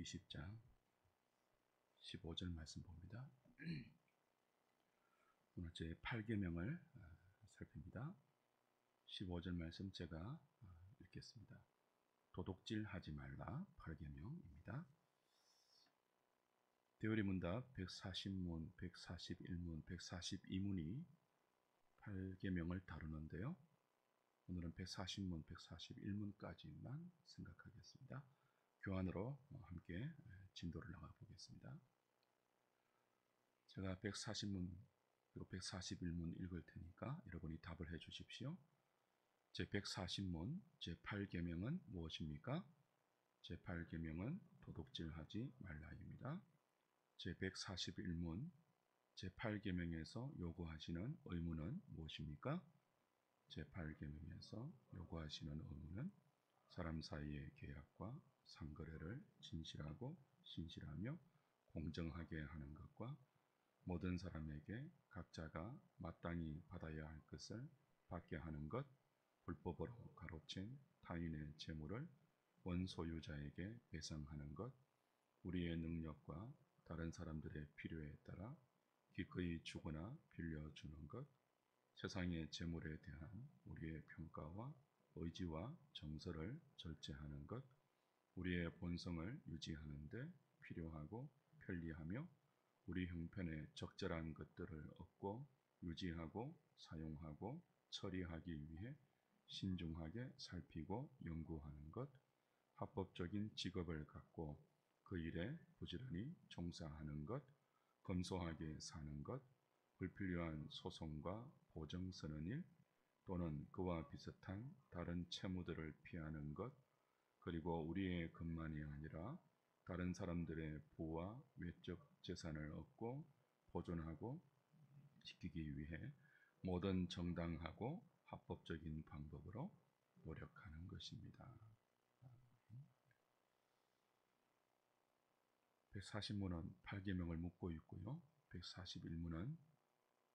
레위기 10장 15절 말씀 봅니다. 오늘 제 8계명을 살핍니다. 15절 말씀 제가 읽겠습니다. 도둑질 하지 말라 8계명입니다. 대열이 문답 140문, 141문, 142문이 8계명을 다루는데요. 오늘은 140문, 141문까지만 생각하겠습니다. 교환으로 함께 진도를 나가 보겠습니다. 제가 140문 그리고 141문 읽을 테니까 여러분이 답을 해 주십시오. 제 140문 제8계명은 무엇입니까? 제8계명은 도둑질하지 말라입니다. 제 141문 제8계명에서 요구하시는 의무는 무엇입니까? 제8계명에서 요구하시는 의무는 사람 사이의 계약과 상거래를 진실하고 신실하며 공정하게 하는 것과 모든 사람에게 각자가 마땅히 받아야 할 것을 받게 하는 것, 불법으로 가로챈 타인의 재물을 원소유자에게 배상하는 것, 우리의 능력과 다른 사람들의 필요에 따라 기꺼이 주거나 빌려주는 것, 세상의 재물에 대한 우리의 평가와 의지와 정서를 절제하는 것, 우리의 본성을 유지하는 데 필요하고 편리하며 우리 형편에 적절한 것들을 얻고 유지하고 사용하고 처리하기 위해 신중하게 살피고 연구하는 것, 합법적인 직업을 갖고 그 일에 부지런히 종사하는 것, 검소하게 사는 것, 불필요한 소송과 보증 서는 일 또는 그와 비슷한 다른 채무들을 피하는 것, 그리고 우리의 것만이 아니라 다른 사람들의 부와 외적 재산을 얻고 보존하고 지키기 위해 모든 정당하고 합법적인 방법으로 노력하는 것입니다. 140문은 8계명을 묻고 있고요. 141문은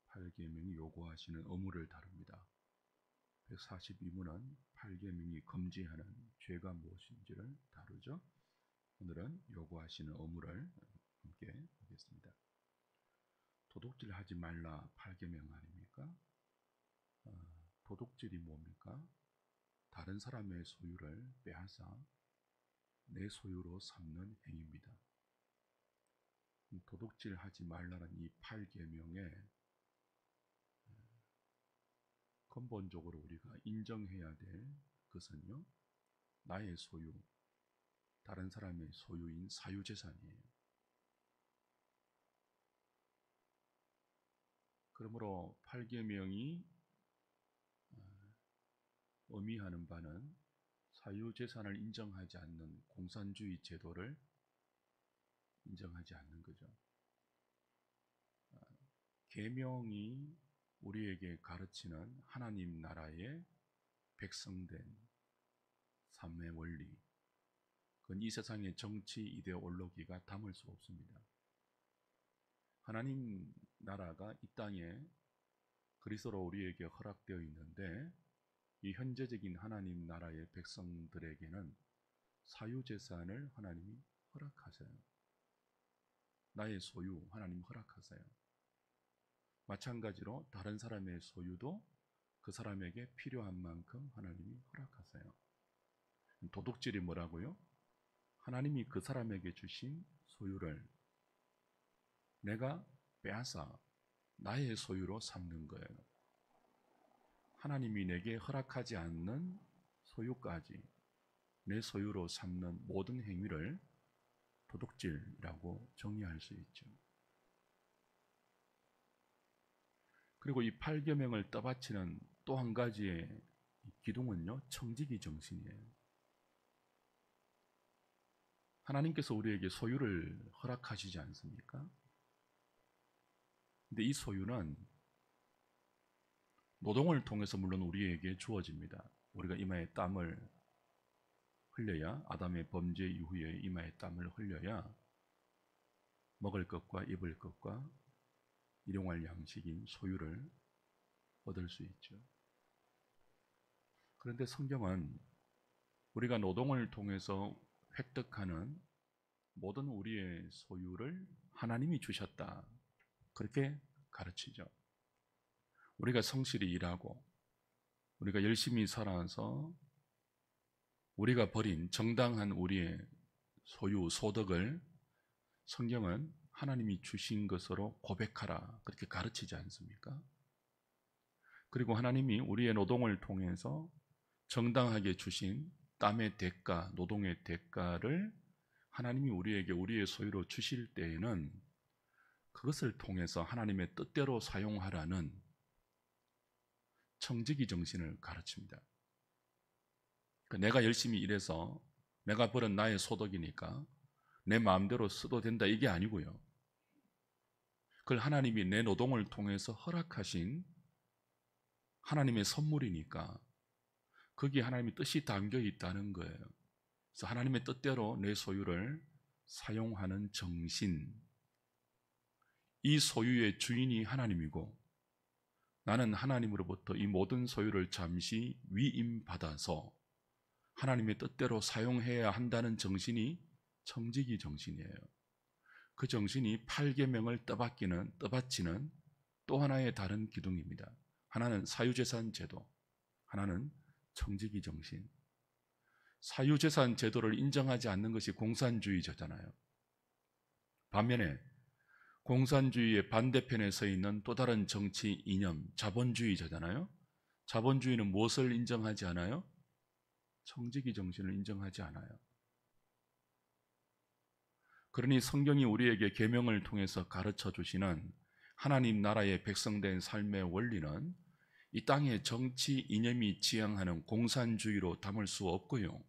8계명이 요구하시는 의무를 다룹니다. 142문은 8계명이 금지하는 죄가 무엇인지를 다루죠. 오늘은 요구하시는 의무를 함께 보겠습니다. 도둑질 하지 말라 8계명 아닙니까? 도둑질이 뭡니까? 다른 사람의 소유를 빼앗아 내 소유로 삼는 행위입니다. 도둑질 하지 말라는 이 8계명에 근본적으로 우리가 인정해야 될 것은요, 나의 소유, 다른 사람의 소유인 사유재산이에요. 그러므로 8계명이 의미하는 바는 사유재산을 인정하지 않는 공산주의 제도를 인정하지 않는 거죠. 계명이 우리에게 가르치는 하나님 나라의 백성된 삶의 원리, 그건 이 세상의 정치 이데올로기가 담을 수 없습니다. 하나님 나라가 이 땅에 그리스도로 우리에게 허락되어 있는데, 이 현재적인 하나님 나라의 백성들에게는 사유재산을 하나님이 허락하세요. 나의 소유 하나님 허락하세요. 마찬가지로 다른 사람의 소유도 그 사람에게 필요한 만큼 하나님이 허락하세요. 도둑질이 뭐라고요? 하나님이 그 사람에게 주신 소유를 내가 빼앗아 나의 소유로 삼는 거예요. 하나님이 내게 허락하지 않는 소유까지 내 소유로 삼는 모든 행위를 도둑질이라고 정의할 수 있죠. 그리고 이 8계명을 떠받치는 또 한 가지의 기둥은요, 청지기 정신이에요. 하나님께서 우리에게 소유를 허락하시지 않습니까? 근데 이 소유는 노동을 통해서 물론 우리에게 주어집니다. 우리가 이마에 땀을 흘려야, 아담의 범죄 이후에 이마에 땀을 흘려야 먹을 것과 입을 것과 일용할 양식인 소유를 얻을 수 있죠. 그런데 성경은 우리가 노동을 통해서 획득하는 모든 우리의 소유를 하나님이 주셨다. 그렇게 가르치죠. 우리가 성실히 일하고 우리가 열심히 살아서 우리가 버린 정당한 우리의 소유, 소득을 성경은 하나님이 주신 것으로 고백하라. 그렇게 가르치지 않습니까? 그리고 하나님이 우리의 노동을 통해서 정당하게 주신 땀의 대가, 노동의 대가를 하나님이 우리에게 우리의 소유로 주실 때에는 그것을 통해서 하나님의 뜻대로 사용하라는 청지기 정신을 가르칩니다. 내가 열심히 일해서 내가 벌은 나의 소득이니까 내 마음대로 써도 된다 이게 아니고요. 그걸 하나님이 내 노동을 통해서 허락하신 하나님의 선물이니까 거기에 하나님의 뜻이 담겨 있다는 거예요. 그래서 하나님의 뜻대로 내 소유를 사용하는 정신, 이 소유의 주인이 하나님이고 나는 하나님으로부터 이 모든 소유를 잠시 위임받아서 하나님의 뜻대로 사용해야 한다는 정신이 청지기 정신이에요. 그 정신이 8계명을 떠받치는 또 하나의 다른 기둥입니다. 하나는 사유재산 제도, 하나는 청지기 정신. 사유재산 제도를 인정하지 않는 것이 공산주의자잖아요. 반면에 공산주의의 반대편에 서 있는 또 다른 정치 이념, 자본주의자잖아요. 자본주의는 무엇을 인정하지 않아요? 청지기 정신을 인정하지 않아요. 그러니 성경이 우리에게 계명을 통해서 가르쳐 주시는 하나님 나라의 백성된 삶의 원리는 이 땅의 정치 이념이 지향하는 공산주의로 담을 수 없고요.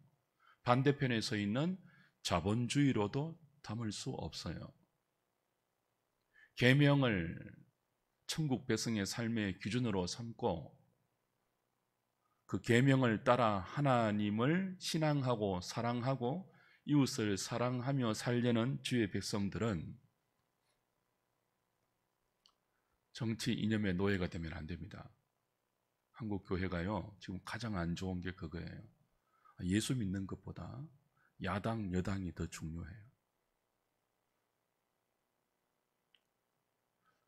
반대편에 서 있는 자본주의로도 담을 수 없어요. 계명을 천국 백성의 삶의 기준으로 삼고 그 계명을 따라 하나님을 신앙하고 사랑하고 이웃을 사랑하며 살려는 주의 백성들은 정치 이념의 노예가 되면 안 됩니다. 한국 교회가요 지금 가장 안 좋은 게 그거예요. 예수 믿는 것보다 야당, 여당이 더 중요해요.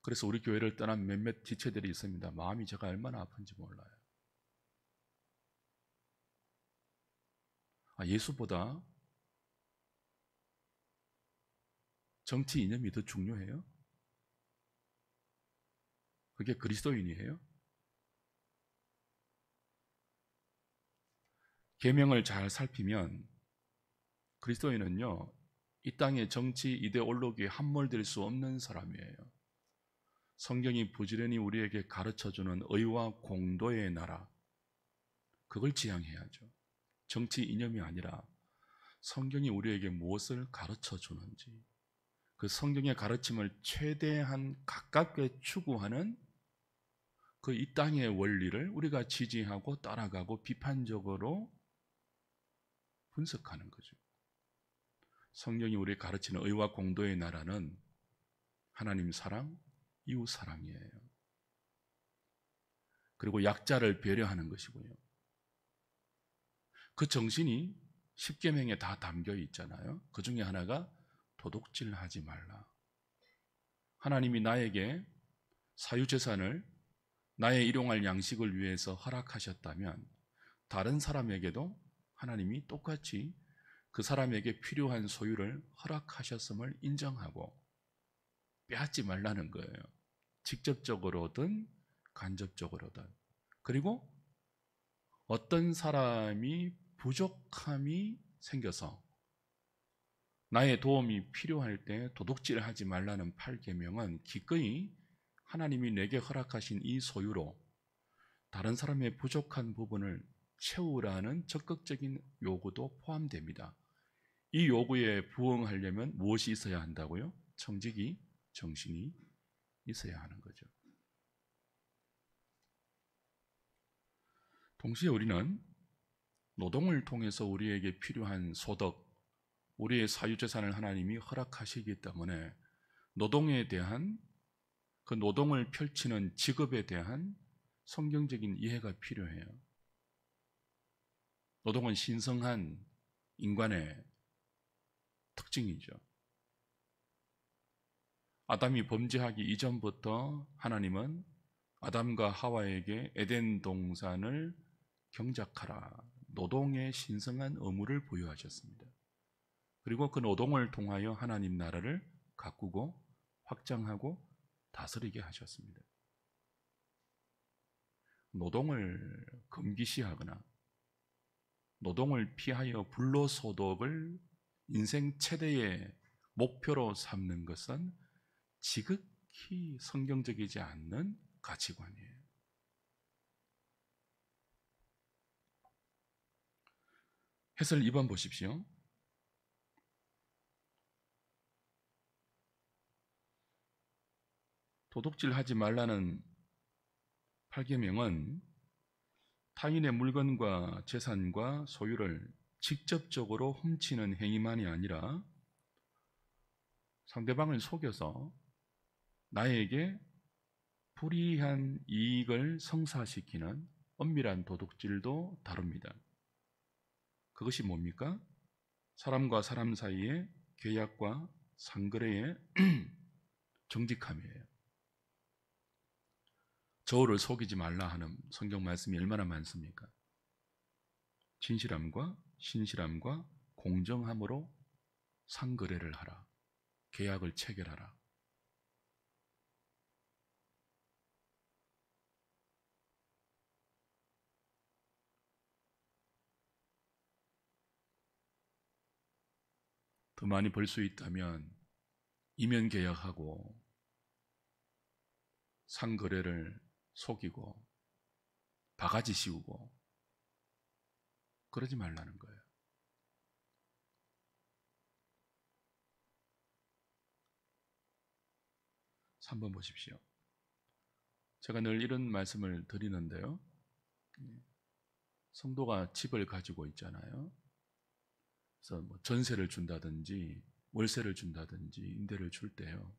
그래서 우리 교회를 떠난 몇몇 지체들이 있습니다. 마음이 제가 얼마나 아픈지 몰라요. 예수보다 정치 이념이 더 중요해요? 그게 그리스도인이에요? 계명을 잘 살피면 그리스도인은요 이 땅의 정치 이데올로기에 함몰될 수 없는 사람이에요. 성경이 부지런히 우리에게 가르쳐주는 의와 공도의 나라, 그걸 지향해야죠. 정치 이념이 아니라 성경이 우리에게 무엇을 가르쳐 주는지 그 성경의 가르침을 최대한 가깝게 추구하는 그 이 땅의 원리를 우리가 지지하고 따라가고 비판적으로 분석하는 거죠. 성경이 우리에게 가르치는 의와 공도의 나라는 하나님 사랑, 이웃 사랑이에요. 그리고 약자를 배려하는 것이고요. 그 정신이 십계명에 다 담겨 있잖아요. 그 중에 하나가 도둑질하지 말라. 하나님이 나에게 사유재산을 나의 일용할 양식을 위해서 허락하셨다면 다른 사람에게도 하나님이 똑같이 그 사람에게 필요한 소유를 허락하셨음을 인정하고 빼앗지 말라는 거예요. 직접적으로든 간접적으로든. 그리고 어떤 사람이 부족함이 생겨서 나의 도움이 필요할 때 도둑질하지 말라는 8계명은 기꺼이 하나님이 내게 허락하신 이 소유로 다른 사람의 부족한 부분을 채우라는 적극적인 요구도 포함됩니다. 이 요구에 부응하려면 무엇이 있어야 한다고요? 청지기 정신이 있어야 하는 거죠. 동시에 우리는 노동을 통해서 우리에게 필요한 소득, 우리의 사유재산을 하나님이 허락하시기 때문에 노동에 대한 그 노동을 펼치는 직업에 대한 성경적인 이해가 필요해요. 노동은 신성한 인간의 특징이죠. 아담이 범죄하기 이전부터 하나님은 아담과 하와에게 에덴 동산을 경작하라, 노동의 신성한 의무를 부여하셨습니다. 그리고 그 노동을 통하여 하나님 나라를 가꾸고 확장하고 다스리게 하셨습니다. 노동을 금기시하거나 노동을 피하여 불로소득을 인생 최대의 목표로 삼는 것은 지극히 성경적이지 않는 가치관이에요. 해설 2번 보십시오. 도둑질하지 말라는 8계명은 타인의 물건과 재산과 소유를 직접적으로 훔치는 행위만이 아니라 상대방을 속여서 나에게 불이한 이익을 성사시키는 엄밀한 도둑질도 다룹니다. 그것이 뭡니까? 사람과 사람 사이의 계약과 상거래의 정직함이에요. 저울을 속이지 말라 하는 성경 말씀이 얼마나 많습니까? 진실함과 신실함과 공정함으로 상거래를 하라. 계약을 체결하라. 더 많이 벌 수 있다면 이면 계약하고 상거래를 속이고 바가지 씌우고 그러지 말라는 거예요. 한번 보십시오. 제가 늘 이런 말씀을 드리는데요. 성도가 집을 가지고 있잖아요. 그래서 뭐 전세를 준다든지 월세를 준다든지 임대를 줄 때요,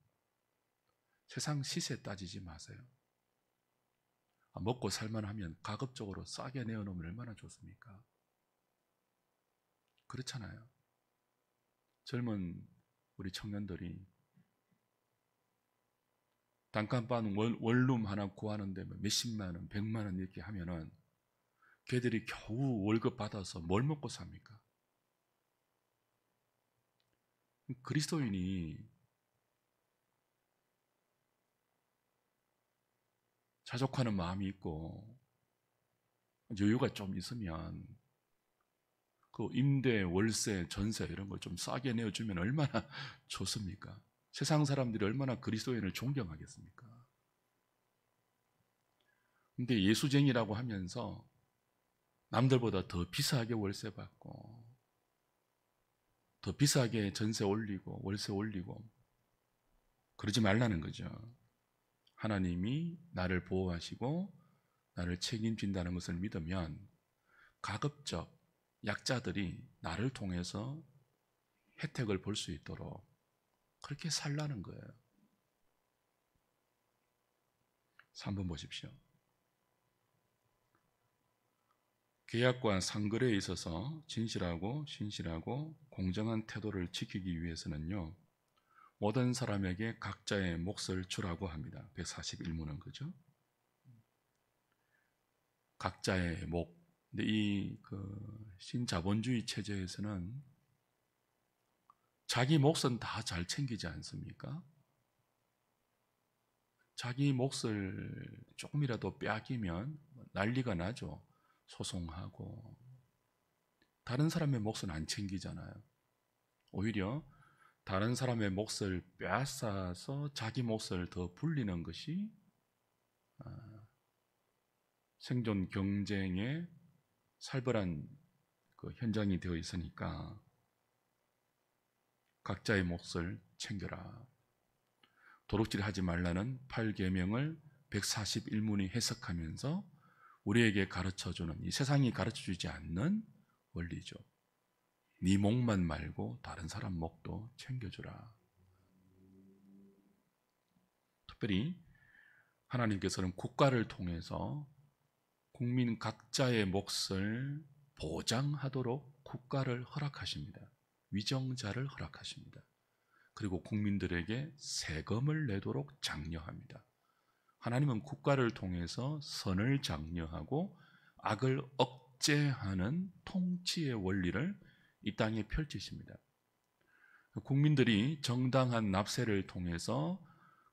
세상 시세 따지지 마세요. 먹고 살만하면 가급적으로 싸게 내어놓으면 얼마나 좋습니까? 그렇잖아요. 젊은 우리 청년들이 단칸방 원룸 하나 구하는데 몇십만 원, 100만 원 이렇게 하면은 걔들이 겨우 월급 받아서 뭘 먹고 삽니까? 그리스도인이 자족하는 마음이 있고 여유가 좀 있으면 그 임대, 월세, 전세 이런 걸 좀 싸게 내어주면 얼마나 좋습니까? 세상 사람들이 얼마나 그리스도인을 존경하겠습니까? 근데 예수쟁이라고 하면서 남들보다 더 비싸게 월세 받고 더 비싸게 전세 올리고 월세 올리고 그러지 말라는 거죠. 하나님이 나를 보호하시고 나를 책임진다는 것을 믿으면 가급적 약자들이 나를 통해서 혜택을 볼 수 있도록 그렇게 살라는 거예요. 3번 보십시오. 계약과 상거래에 있어서 진실하고 신실하고 공정한 태도를 지키기 위해서는요, 모든 사람에게 각자의 몫을 주라고 합니다. 141문은 그죠? 각자의 몫. 근데 이 신자본주의 체제에서는 자기 몫은 다 잘 챙기지 않습니까? 자기 몫을 조금이라도 빼앗기면 난리가 나죠. 소송하고. 다른 사람의 몫은 안 챙기잖아요. 오히려 다른 사람의 몫을 빼앗아서 자기 몫을 더 불리는 것이 생존 경쟁의 살벌한 그 현장이 되어 있으니까 각자의 몫을 챙겨라. 도둑질하지 말라는 8계명을 141문이 해석하면서 우리에게 가르쳐주는, 이 세상이 가르쳐주지 않는 원리죠. 네 몫만 말고 다른 사람 몫도 챙겨주라. 특별히 하나님께서는 국가를 통해서 국민 각자의 몫을 보장하도록 국가를 허락하십니다. 위정자를 허락하십니다. 그리고 국민들에게 세금을 내도록 장려합니다. 하나님은 국가를 통해서 선을 장려하고 악을 억제하는 통치의 원리를 이 땅에 펼치십니다. 국민들이 정당한 납세를 통해서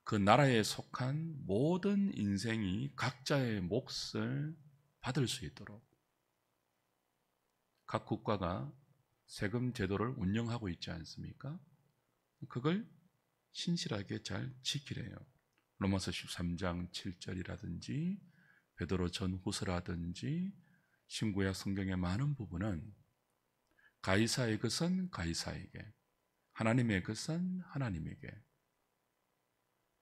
그 나라에 속한 모든 인생이 각자의 몫을 받을 수 있도록 각 국가가 세금 제도를 운영하고 있지 않습니까? 그걸 신실하게 잘 지키래요. 로마서 13장 7절이라든지 베드로 전후서라든지 신구약 성경의 많은 부분은 가이사의 것은 가이사에게, 하나님의 것은 하나님에게,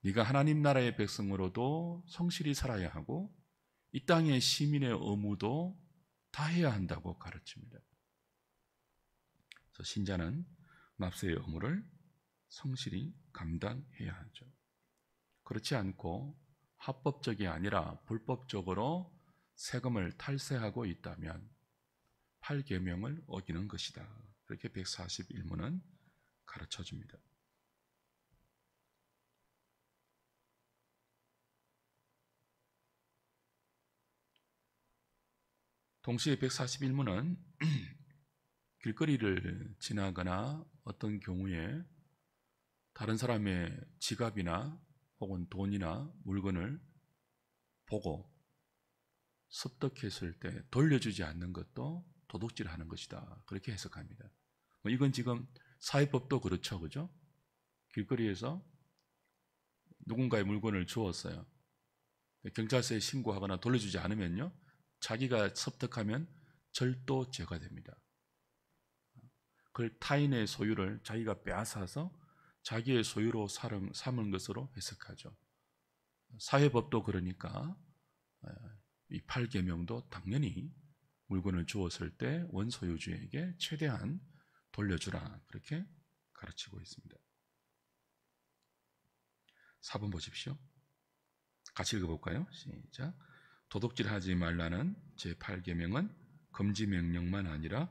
네가 하나님 나라의 백성으로도 성실히 살아야 하고 이 땅의 시민의 의무도 다해야 한다고 가르칩니다. 그래서 신자는 납세의 의무를 성실히 감당해야 하죠. 그렇지 않고 합법적이 아니라 불법적으로 세금을 탈세하고 있다면 8계명을 어기는 것이다. 그렇게 141문은 가르쳐줍니다. 동시에 141문은 길거리를 지나거나 어떤 경우에 다른 사람의 지갑이나 혹은 돈이나 물건을 보고 습득했을 때 돌려주지 않는 것도 도둑질하는 것이다. 그렇게 해석합니다. 이건 지금 사회법도 그렇죠, 그죠? 길거리에서 누군가의 물건을 주었어요. 경찰서에 신고하거나 돌려주지 않으면요, 자기가 습득하면 절도죄가 됩니다. 그걸 타인의 소유를 자기가 빼앗아서 자기의 소유로 삼은 것으로 해석하죠. 사회법도 그러니까 이 8계명도 당연히 물건을 주었을 때 원소유주에게 최대한 돌려주라, 그렇게 가르치고 있습니다. 4번 보십시오. 같이 읽어볼까요? 시작. 도둑질하지 말라는 제8계명은 금지 명령만 아니라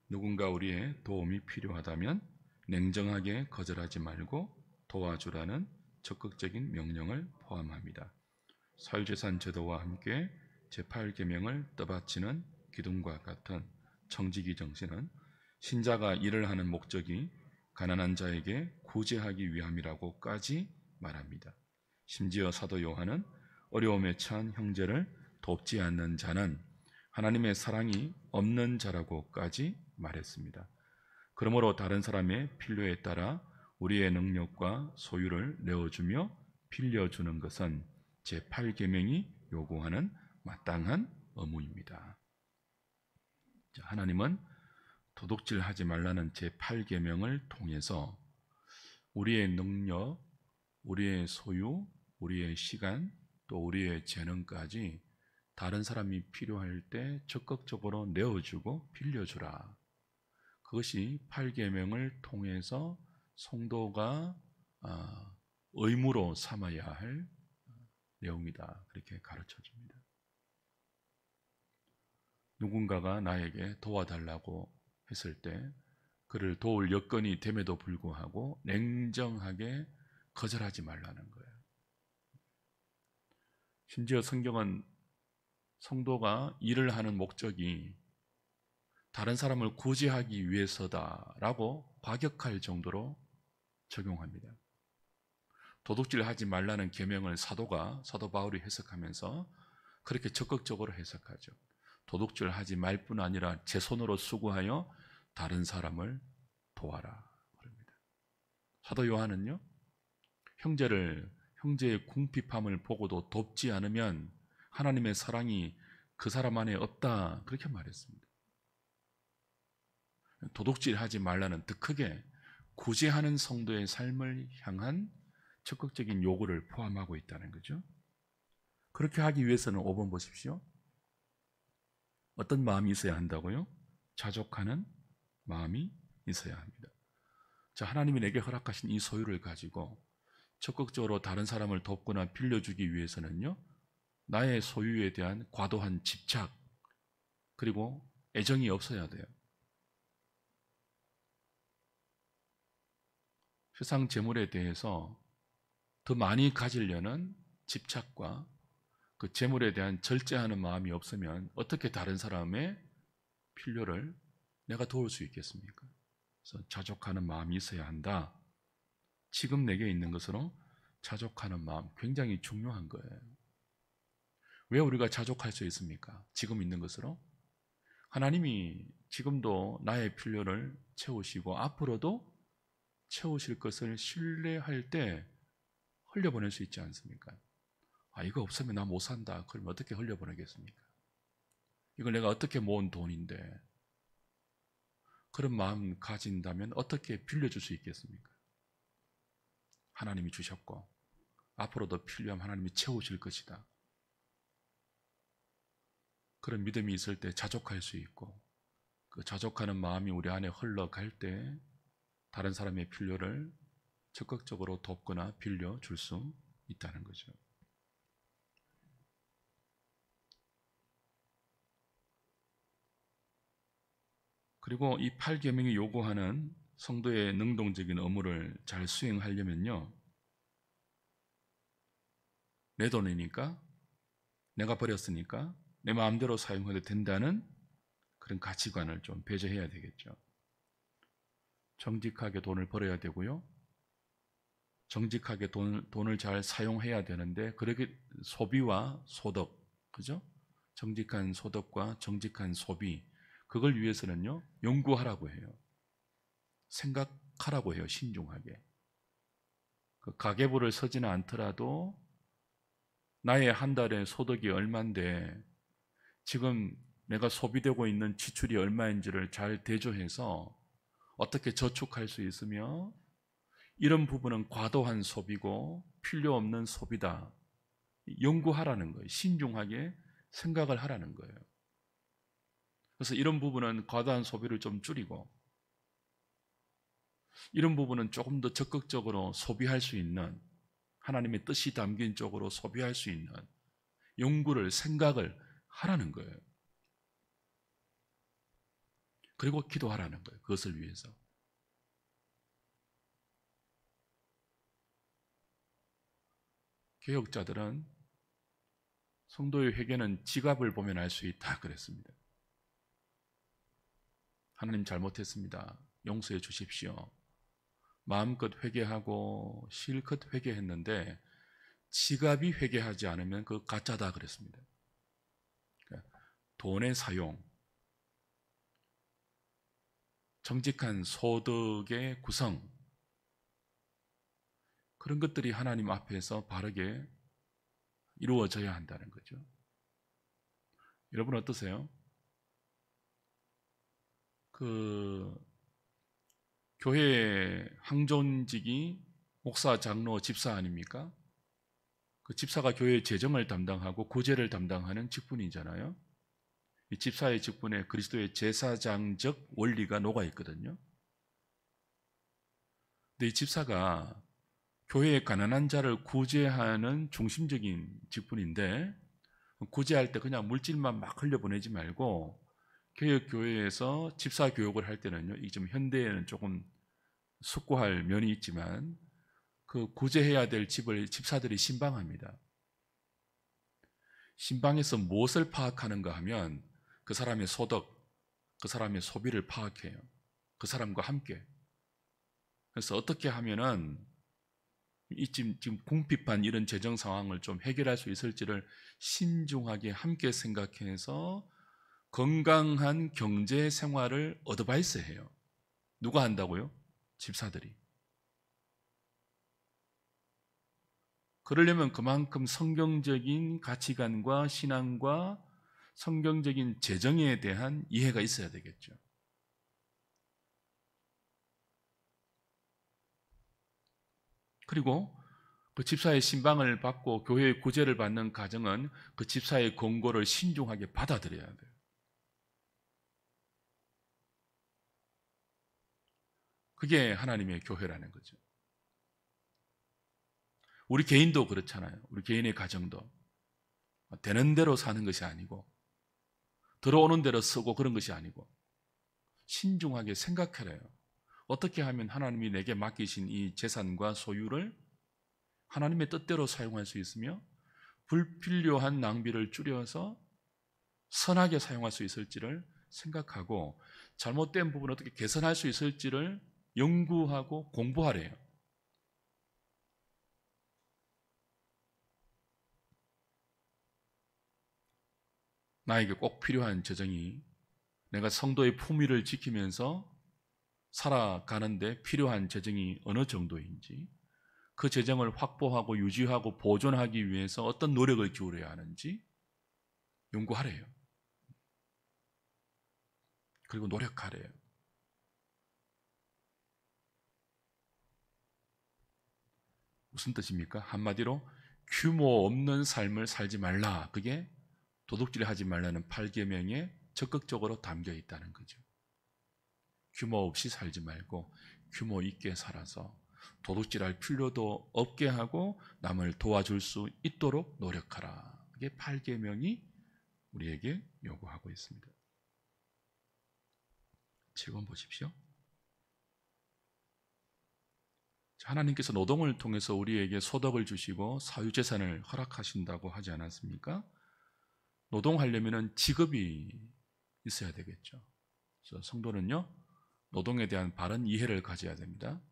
누군가 우리의 도움이 필요하다면 냉정하게 거절하지 말고 도와주라는 적극적인 명령을 포함합니다. 사유재산 제도와 함께 제8계명을 떠받치는 기둥과 같은 청지기 정신은 신자가 일을 하는 목적이 가난한 자에게 구제하기 위함이라고까지 말합니다. 심지어 사도 요한은 어려움에 처한 형제를 돕지 않는 자는 하나님의 사랑이 없는 자라고까지 말했습니다. 그러므로 다른 사람의 필요에 따라 우리의 능력과 소유를 내어주며 빌려주는 것은 제8계명이 요구하는 마땅한 의무입니다. 하나님은 도둑질하지 말라는 제8계명을 통해서 우리의 능력, 우리의 소유, 우리의 시간, 또 우리의 재능까지 다른 사람이 필요할 때 적극적으로 내어주고 빌려주라. 그것이 8계명을 통해서 성도가 의무로 삼아야 할 내용이다. 그렇게 가르쳐줍니다. 누군가가 나에게 도와달라고 했을 때 그를 도울 여건이 됨에도 불구하고 냉정하게 거절하지 말라는 거예요. 심지어 성경은 성도가 일을 하는 목적이 다른 사람을 구제하기 위해서다라고 과격할 정도로 적용합니다. 도둑질하지 말라는 계명을 사도 바울이 해석하면서 그렇게 적극적으로 해석하죠. 도둑질하지 말 뿐 아니라 제 손으로 수고하여 다른 사람을 도와라 그럽니다. 사도 요한은요, 형제의 궁핍함을 보고도 돕지 않으면 하나님의 사랑이 그 사람 안에 없다, 그렇게 말했습니다. 도둑질하지 말라는 더 크게 구제하는 성도의 삶을 향한 적극적인 요구를 포함하고 있다는 거죠. 그렇게 하기 위해서는 5번 보십시오. 어떤 마음이 있어야 한다고요? 자족하는 마음이 있어야 합니다. 자, 하나님이 내게 허락하신 이 소유를 가지고 적극적으로 다른 사람을 돕거나 빌려주기 위해서는요, 나의 소유에 대한 과도한 집착 그리고 애정이 없어야 돼요. 세상 재물에 대해서 더 많이 가지려는 집착과 그 재물에 대한 절제하는 마음이 없으면 어떻게 다른 사람의 필요를 내가 도울 수 있겠습니까? 그래서 자족하는 마음이 있어야 한다. 지금 내게 있는 것으로 자족하는 마음 굉장히 중요한 거예요. 왜 우리가 자족할 수 있습니까? 지금 있는 것으로 하나님이 지금도 나의 필요를 채우시고 앞으로도 채우실 것을 신뢰할 때 흘려보낼 수 있지 않습니까? 이거 없으면 나 못 산다. 그럼 어떻게 흘려보내겠습니까? 이걸 내가 어떻게 모은 돈인데, 그런 마음 가진다면 어떻게 빌려줄 수 있겠습니까? 하나님이 주셨고 앞으로도 필요하면 하나님이 채우실 것이다. 그런 믿음이 있을 때 자족할 수 있고, 그 자족하는 마음이 우리 안에 흘러갈 때 다른 사람의 필요를 적극적으로 돕거나 빌려줄 수 있다는 거죠. 그리고 이 8계명이 요구하는 성도의 능동적인 의무를 잘 수행하려면요, 내 돈이니까, 내가 버렸으니까 내 마음대로 사용해도 된다는 그런 가치관을 좀 배제해야 되겠죠. 정직하게 돈을 벌어야 되고요, 정직하게 돈을 잘 사용해야 되는데, 그렇게 소비와 소득, 그죠? 정직한 소득과 정직한 소비, 그걸 위해서는요, 연구하라고 해요. 생각하라고 해요, 신중하게. 그 가계부를 서지는 않더라도 나의 한 달의 소득이 얼만데 지금 내가 소비되고 있는 지출이 얼마인지를 잘 대조해서 어떻게 저축할 수 있으며, 이런 부분은 과도한 소비고 필요 없는 소비다. 연구하라는 거예요. 신중하게 생각을 하라는 거예요. 그래서 이런 부분은 과도한 소비를 좀 줄이고, 이런 부분은 조금 더 적극적으로 소비할 수 있는, 하나님의 뜻이 담긴 쪽으로 소비할 수 있는 연구를, 생각을 하라는 거예요. 그리고 기도하라는 거예요. 그것을 위해서. 개혁자들은 성도의 회개는 지갑을 보면 알 수 있다 그랬습니다. 하나님 잘못했습니다. 용서해 주십시오. 마음껏 회개하고 실컷 회개했는데 지갑이 회개하지 않으면 그거 가짜다 그랬습니다. 그러니까 돈의 사용, 정직한 소득의 구성, 그런 것들이 하나님 앞에서 바르게 이루어져야 한다는 거죠. 여러분 어떠세요? 그 교회 항존직이 목사, 장로, 집사 아닙니까? 그 집사가 교회 재정을 담당하고 구제를 담당하는 직분이잖아요. 이 집사의 직분에 그리스도의 제사장적 원리가 녹아 있거든요. 근데 이 집사가 교회의 가난한 자를 구제하는 중심적인 직분인데, 구제할 때 그냥 물질만 막 흘려보내지 말고 개혁교회에서 집사 교육을 할 때는요, 이 좀 현대에는 조금 숙고할 면이 있지만 그 구제해야 될 집을 집사들이 신방합니다. 신방에서 무엇을 파악하는가 하면 그 사람의 소득, 그 사람의 소비를 파악해요. 그 사람과 함께. 그래서 어떻게 하면은 지금 궁핍한 이런 재정 상황을 좀 해결할 수 있을지를 신중하게 함께 생각해서 건강한 경제 생활을 어드바이스 해요. 누가 한다고요? 집사들이. 그러려면 그만큼 성경적인 가치관과 신앙과 성경적인 재정에 대한 이해가 있어야 되겠죠. 그리고 그 집사의 신방을 받고 교회의 구제를 받는 가정은 그 집사의 권고를 신중하게 받아들여야 돼요. 그게 하나님의 교회라는 거죠. 우리 개인도 그렇잖아요. 우리 개인의 가정도 되는 대로 사는 것이 아니고, 들어오는 대로 쓰고 그런 것이 아니고 신중하게 생각해라요. 어떻게 하면 하나님이 내게 맡기신 이 재산과 소유를 하나님의 뜻대로 사용할 수 있으며 불필요한 낭비를 줄여서 선하게 사용할 수 있을지를 생각하고 잘못된 부분을 어떻게 개선할 수 있을지를 연구하고 공부하래요. 나에게 꼭 필요한 재정이 내가 성도의 품위를 지키면서 살아가는데 필요한 재정이 어느 정도인지, 그 재정을 확보하고 유지하고 보존하기 위해서 어떤 노력을 기울여야 하는지 연구하래요. 그리고 노력하래요. 무슨 뜻입니까? 한마디로 규모 없는 삶을 살지 말라. 그게 도둑질하지 말라는 8계명에 적극적으로 담겨 있다는 거죠. 규모 없이 살지 말고 규모 있게 살아서 도둑질할 필요도 없게 하고 남을 도와줄 수 있도록 노력하라. 그게 8계명이 우리에게 요구하고 있습니다. 7번 보십시오. 하나님께서 노동을 통해서 우리에게 소득을 주시고 사유재산을 허락하신다고 하지 않았습니까? 노동하려면 직업이 있어야 되겠죠. 그래서 성도는요, 노동에 대한 바른 이해를 가져야 됩니다.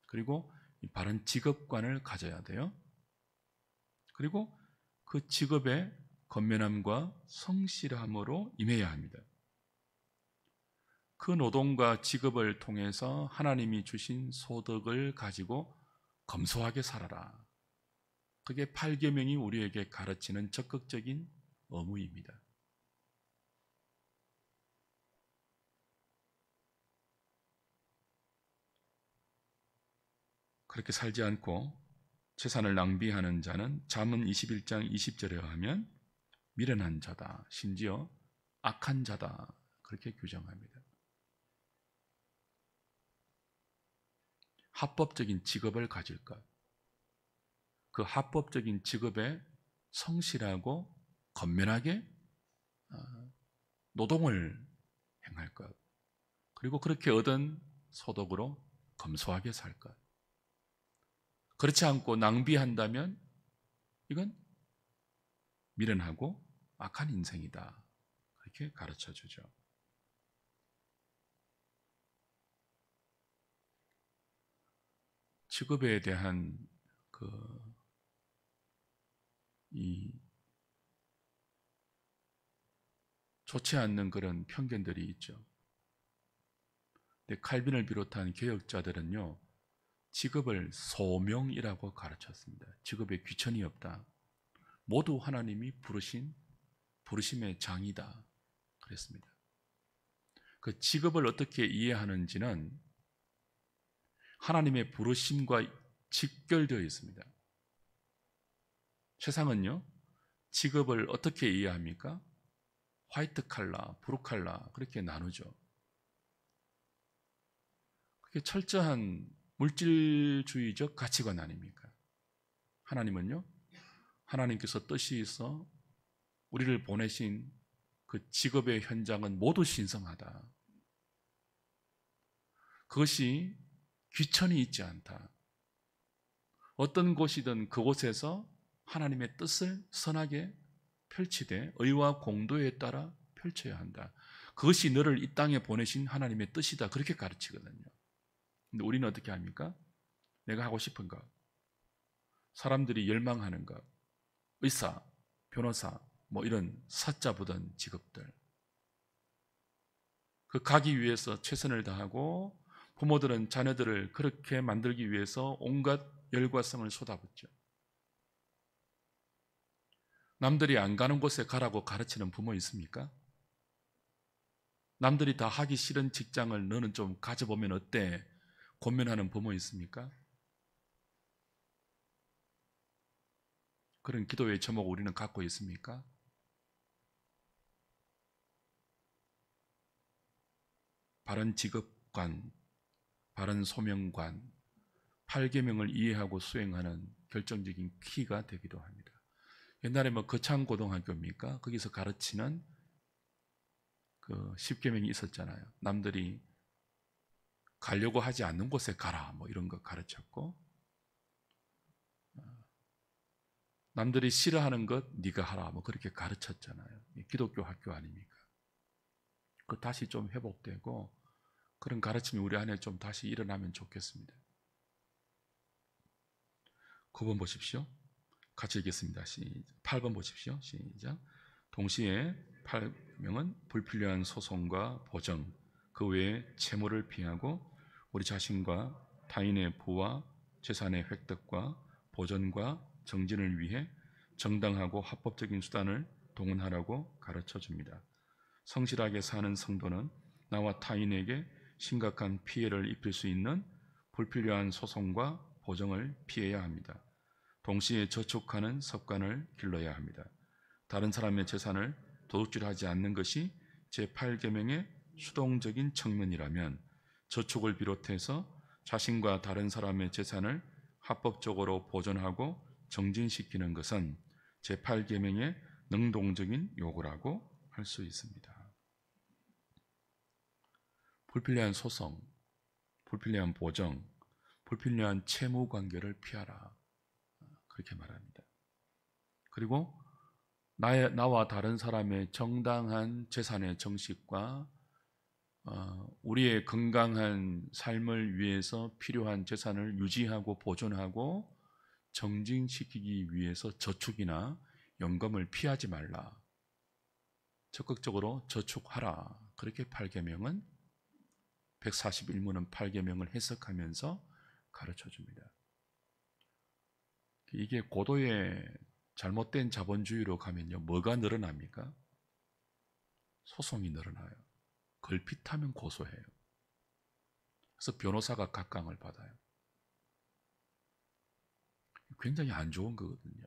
그리고 이 바른 직업관을 가져야 돼요. 그리고 그 직업의 건면함과 성실함으로 임해야 합니다. 그 노동과 직업을 통해서 하나님이 주신 소득을 가지고 검소하게 살아라. 그게 8계명이 우리에게 가르치는 적극적인 의무입니다. 그렇게 살지 않고 재산을 낭비하는 자는 잠언 21장 20절에 의하면 미련한 자다, 심지어 악한 자다, 그렇게 규정합니다. 합법적인 직업을 가질 것, 그 합법적인 직업에 성실하고 건면하게 노동을 행할 것, 그리고 그렇게 얻은 소득으로 검소하게 살 것. 그렇지 않고 낭비한다면 이건 미련하고 악한 인생이다, 그렇게 가르쳐 주죠. 직업에 대한 이 좋지 않는 그런 편견들이 있죠. 근데 칼빈을 비롯한 개혁자들은요, 직업을 소명이라고 가르쳤습니다. 직업에 귀천이 없다. 모두 하나님이 부르심의 장이다, 그랬습니다. 그 직업을 어떻게 이해하는지는 하나님의 부르심과 직결되어 있습니다. 세상은요, 직업을 어떻게 이해합니까? 화이트 칼라, 브루 칼라, 그렇게 나누죠. 그게 철저한 물질주의적 가치관 아닙니까? 하나님은요, 하나님께서 뜻이 있어 우리를 보내신 그 직업의 현장은 모두 신성하다. 그것이 귀천이 있지 않다. 어떤 곳이든 그곳에서 하나님의 뜻을 선하게 펼치되 의와 공도에 따라 펼쳐야 한다. 그것이 너를 이 땅에 보내신 하나님의 뜻이다, 그렇게 가르치거든요. 근데 우리는 어떻게 합니까? 내가 하고 싶은 것, 사람들이 열망하는 것, 의사, 변호사, 뭐 이런 사자 부던 직업들, 그 가기 위해서 최선을 다하고 부모들은 자녀들을 그렇게 만들기 위해서 온갖 열과성을 쏟아붓죠. 남들이 안 가는 곳에 가라고 가르치는 부모 있습니까? 남들이 다 하기 싫은 직장을 너는 좀 가져보면 어때? 권면하는 부모 있습니까? 그런 기도의 제목 우리는 갖고 있습니까? 바른 직업관, 바른 소명관, 8계명을 이해하고 수행하는 결정적인 키가 되기도 합니다. 옛날에 뭐 거창고등학교입니까? 거기서 가르치는 그 10계명이 있었잖아요. 남들이 가려고 하지 않는 곳에 가라 뭐 이런 거 가르쳤고, 남들이 싫어하는 것 네가 하라 뭐 그렇게 가르쳤잖아요. 기독교 학교 아닙니까? 그 다시 좀 회복되고 그런 가르침이 우리 안에 좀 다시 일어나면 좋겠습니다. 9번 보십시오. 같이 읽겠습니다. 8번 보십시오. 시작. 동시에 8명은 불필요한 소송과 보정, 그 외에 채무를 피하고 우리 자신과 타인의 부와 재산의 획득과 보전과 정진을 위해 정당하고 합법적인 수단을 동원하라고 가르쳐 줍니다. 성실하게 사는 성도는 나와 타인에게 심각한 피해를 입힐 수 있는 불필요한 소송과 보정을 피해야 합니다. 동시에 저축하는 습관을 길러야 합니다. 다른 사람의 재산을 도둑질하지 않는 것이 제8계명의 수동적인 측면이라면 저축을 비롯해서 자신과 다른 사람의 재산을 합법적으로 보존하고 정진시키는 것은 제8계명의 능동적인 요구라고 할 수 있습니다. 불필요한 소송, 불필요한 보정, 불필요한 채무 관계를 피하라. 그렇게 말합니다. 그리고 나와 다른 사람의 정당한 재산의 정식과 우리의 건강한 삶을 위해서 필요한 재산을 유지하고 보존하고 정진시키기 위해서 저축이나 연금을 피하지 말라. 적극적으로 저축하라. 그렇게 8계명은 141문은 8계명을 해석하면서 가르쳐 줍니다. 이게 고도의 잘못된 자본주의로 가면요, 뭐가 늘어납니까? 소송이 늘어나요. 걸핏하면 고소해요. 그래서 변호사가 각광을 받아요. 굉장히 안 좋은 거거든요.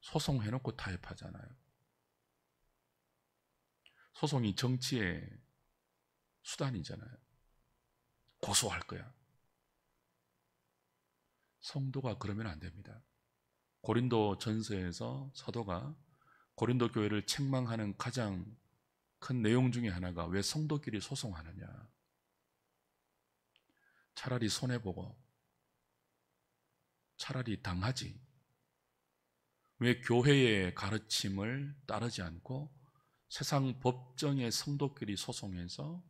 소송해놓고 타협하잖아요. 소송이 정치의 수단이잖아요. 고소할 거야. 성도가 그러면 안 됩니다. 고린도 전서에서 사도가 고린도 교회를 책망하는 가장 큰 내용 중에 하나가 왜 성도끼리 소송하느냐. 차라리 손해보고 차라리 당하지. 왜 교회의 가르침을 따르지 않고 세상 법정의 성도끼리 소송해서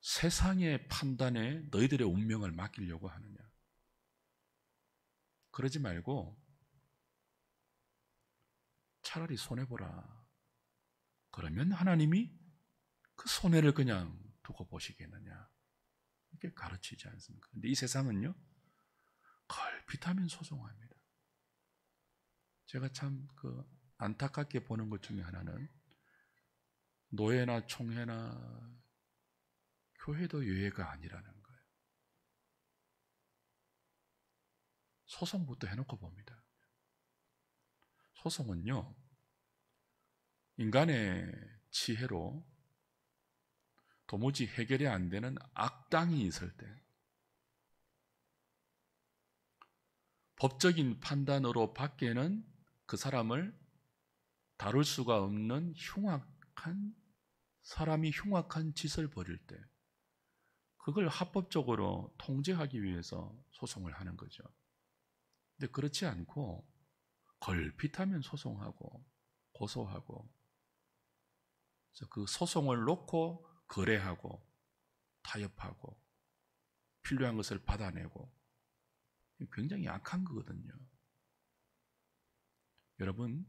세상의 판단에 너희들의 운명을 맡기려고 하느냐. 그러지 말고 차라리 손해보라. 그러면 하나님이 그 손해를 그냥 두고 보시겠느냐. 이렇게 가르치지 않습니까? 근데 이 세상은요, 걸핏하면 소송합니다. 제가 참 안타깝게 보는 것 중에 하나는 노예나 총회나 교회도 예외가 아니라는 거예요. 소송부터 해놓고 봅니다. 소송은요, 인간의 지혜로 도무지 해결이 안 되는 악당이 있을 때 법적인 판단으로 밖에는 그 사람을 다룰 수가 없는 사람이 흉악한 짓을 벌일 때 그걸 합법적으로 통제하기 위해서 소송을 하는 거죠. 근데 그렇지 않고 걸핏하면 소송하고 고소하고 그래서 그 소송을 놓고 거래하고 타협하고 필요한 것을 받아내고 굉장히 악한 거거든요. 여러분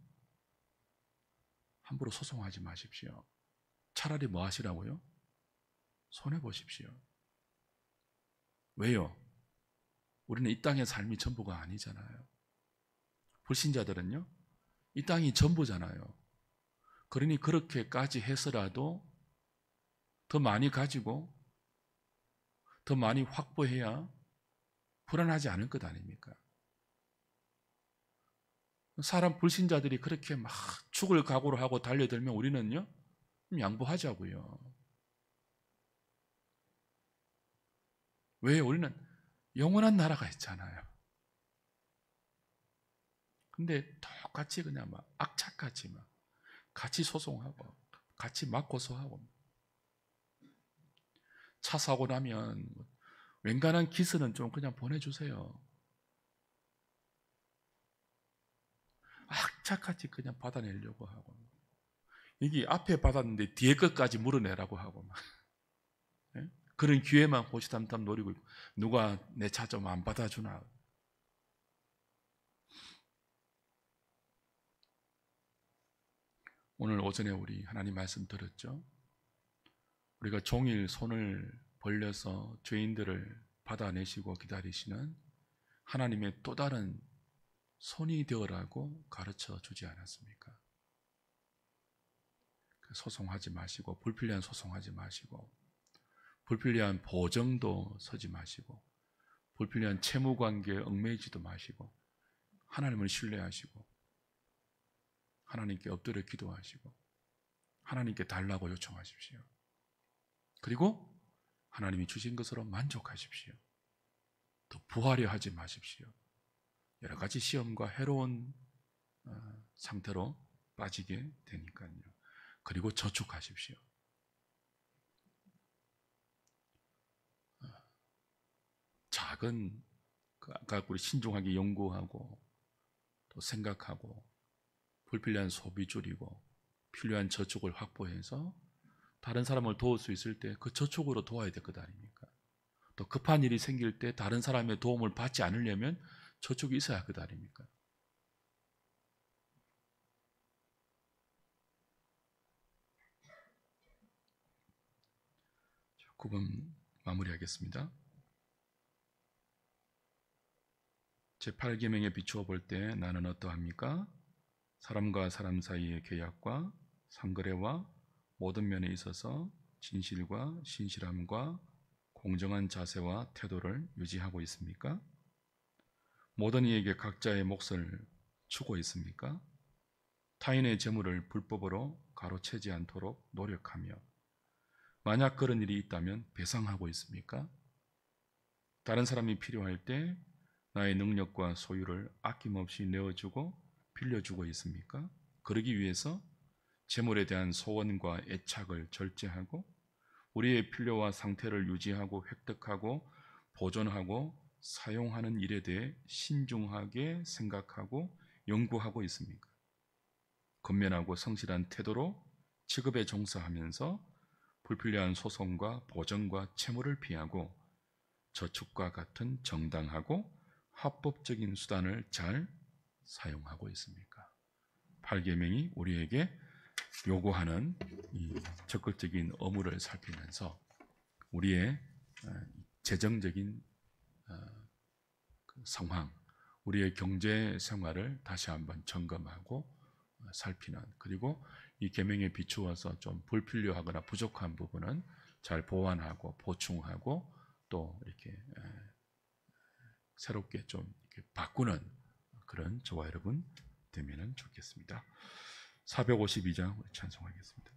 함부로 소송하지 마십시오. 차라리 뭐 하시라고요? 손해보십시오. 왜요? 우리는 이 땅의 삶이 전부가 아니잖아요. 불신자들은요, 이 땅이 전부잖아요. 그러니 그렇게까지 해서라도 더 많이 가지고 더 많이 확보해야 불안하지 않을 것 아닙니까? 사람 불신자들이 그렇게 막 죽을 각오로 하고 달려들면 우리는요, 양보하자고요. 왜? 우리는 영원한 나라가 있잖아요. 근데 똑같이 그냥 막 악착같이 막 같이 소송하고 같이 막 고소하고 차 사고 나면 웬간한 기스는 좀 그냥 보내주세요. 악착같이 그냥 받아내려고 하고, 이게 앞에 받았는데 뒤에 것까지 물어내라고 하고 막. 예? 그런 기회만 호시탐탐 노리고 있고, 누가 내 차 좀 안 받아주나. 오늘 오전에 우리 하나님 말씀 들었죠? 우리가 종일 손을 벌려서 죄인들을 받아내시고 기다리시는 하나님의 또 다른 손이 되어라고 가르쳐 주지 않았습니까? 소송하지 마시고, 불필요한 소송하지 마시고, 불필요한 보정도 서지 마시고, 불필요한 채무관계에 얽매이지도 마시고, 하나님을 신뢰하시고, 하나님께 엎드려 기도하시고, 하나님께 달라고 요청하십시오. 그리고 하나님이 주신 것으로 만족하십시오. 더 부하려 하지 마십시오. 여러 가지 시험과 해로운 상태로 빠지게 되니까요. 그리고 저축하십시오. 작은, 아까 우리 신중하게 연구하고 또 생각하고 불필요한 소비 줄이고 필요한 저축을 확보해서 다른 사람을 도울 수 있을 때 그 저축으로 도와야 될 것 아닙니까? 또 급한 일이 생길 때 다른 사람의 도움을 받지 않으려면 저축이 있어야 할 것 아닙니까? 9번 마무리하겠습니다. 제8계명에 비추어 볼 때 나는 어떠합니까? 사람과 사람 사이의 계약과 상거래와 모든 면에 있어서 진실과 신실함과 공정한 자세와 태도를 유지하고 있습니까? 모든 이에게 각자의 몫을 주고 있습니까? 타인의 재물을 불법으로 가로채지 않도록 노력하며 만약 그런 일이 있다면 배상하고 있습니까? 다른 사람이 필요할 때 나의 능력과 소유를 아낌없이 내어주고 빌려주고 있습니까? 그러기 위해서 재물에 대한 소원과 애착을 절제하고 우리의 필요와 상태를 유지하고 획득하고 보존하고 사용하는 일에 대해 신중하게 생각하고 연구하고 있습니까? 건면하고 성실한 태도로 직업에 종사하면서 불필요한 소송과 보정과 채무를 피하고 저축과 같은 정당하고 합법적인 수단을 잘 사용하고 있습니까? 8계명이 우리에게 요구하는 이 적극적인 의무를 살피면서 우리의 재정적인 상황, 우리의 경제 생활을 다시 한번 점검하고 살피는, 그리고 이 계명에 비추어서 좀 불필요하거나 부족한 부분은 잘 보완하고 보충하고 또 이렇게 새롭게 좀 이렇게 바꾸는 그런 저와 여러분 되면 좋겠습니다. 452장 찬송하겠습니다.